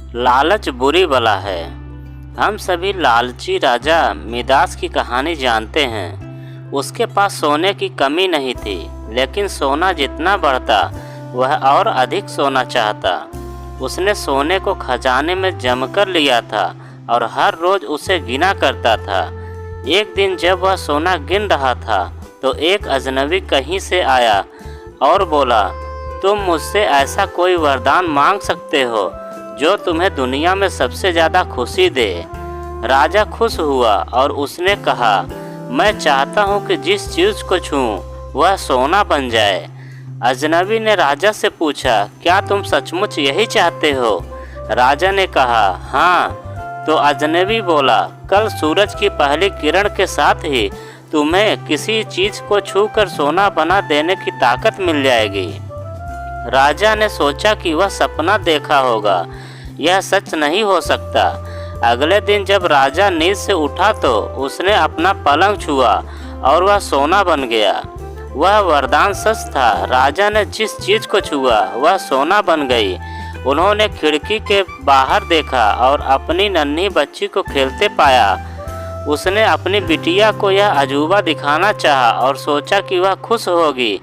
लालच बुरी बला है। हम सभी लालची राजा मिदास की कहानी जानते हैं। उसके पास सोने की कमी नहीं थी, लेकिन सोना जितना बढ़ता वह और अधिक सोना चाहता। उसने सोने को खजाने में जमकर लिया था और हर रोज उसे गिना करता था। एक दिन जब वह सोना गिन रहा था तो एक अजनबी कहीं से आया और बोला, तुम मुझसे ऐसा कोई वरदान मांग सकते हो जो तुम्हें दुनिया में सबसे ज़्यादा खुशी दे। राजा खुश हुआ और उसने कहा, मैं चाहता हूँ कि जिस चीज़ को छूऊं वह सोना बन जाए। अजनबी ने राजा से पूछा, क्या तुम सचमुच यही चाहते हो? राजा ने कहा, हाँ। तो अजनबी बोला, कल सूरज की पहली किरण के साथ ही तुम्हें किसी चीज़ को छूकर सोना बना देने की ताकत मिल जाएगी। राजा ने सोचा कि वह सपना देखा होगा, यह सच नहीं हो सकता। अगले दिन जब राजा नींद से उठा तो उसने अपना पलंग छुआ और वह सोना बन गया। वह वरदान सच था। राजा ने जिस चीज़ को छुआ वह सोना बन गई। उन्होंने खिड़की के बाहर देखा और अपनी नन्ही बच्ची को खेलते पाया। उसने अपनी बिटिया को यह अजूबा दिखाना चाहा और सोचा कि वह खुश होगी,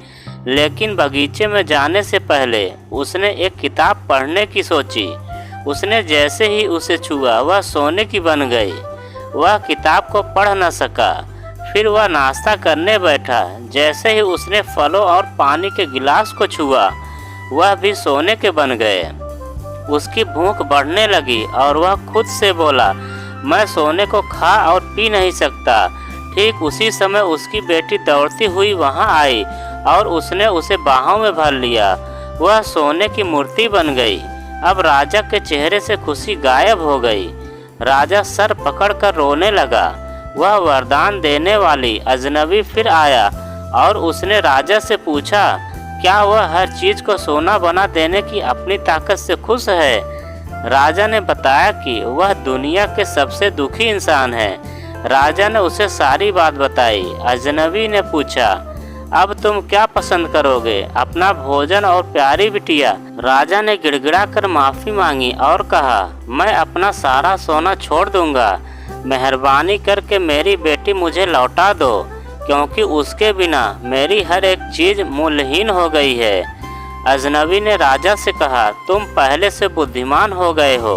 लेकिन बगीचे में जाने से पहले उसने एक किताब पढ़ने की सोची। उसने जैसे ही उसे छुआ वह सोने की बन गई। वह किताब को पढ़ न सका। फिर वह नाश्ता करने बैठा। जैसे ही उसने फलों और पानी के गिलास को छुआ वह भी सोने के बन गए। उसकी भूख बढ़ने लगी और वह खुद से बोला, मैं सोने को खा और पी नहीं सकता। ठीक उसी समय उसकी बेटी दौड़ती हुई वहां आई और उसने उसे बाहों में भर लिया। वह सोने की मूर्ति बन गई। अब राजा के चेहरे से खुशी गायब हो गई। राजा सर पकड़कर रोने लगा। वह वरदान देने वाली अजनबी फिर आया और उसने राजा से पूछा, क्या वह हर चीज़ को सोना बना देने की अपनी ताकत से खुश है? राजा ने बताया कि वह दुनिया के सबसे दुखी इंसान है। राजा ने उसे सारी बात बताई। अजनबी ने पूछा, अब तुम क्या पसंद करोगे, अपना भोजन और प्यारी बिटिया? राजा ने गिड़गिड़ा कर माफ़ी मांगी और कहा, मैं अपना सारा सोना छोड़ दूंगा। मेहरबानी करके मेरी बेटी मुझे लौटा दो, क्योंकि उसके बिना मेरी हर एक चीज़ मूल्यहीन हो गई है। अजनबी ने राजा से कहा, तुम पहले से बुद्धिमान हो गए हो।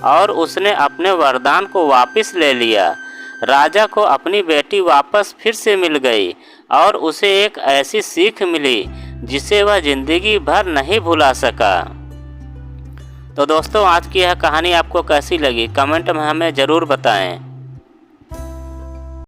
और उसने अपने वरदान को वापस ले लिया। राजा को अपनी बेटी वापस फिर से मिल गई और उसे एक ऐसी सीख मिली जिसे वह जिंदगी भर नहीं भुला सका। तो दोस्तों, आज की यह कहानी आपको कैसी लगी कमेंट में हमें ज़रूर बताएं।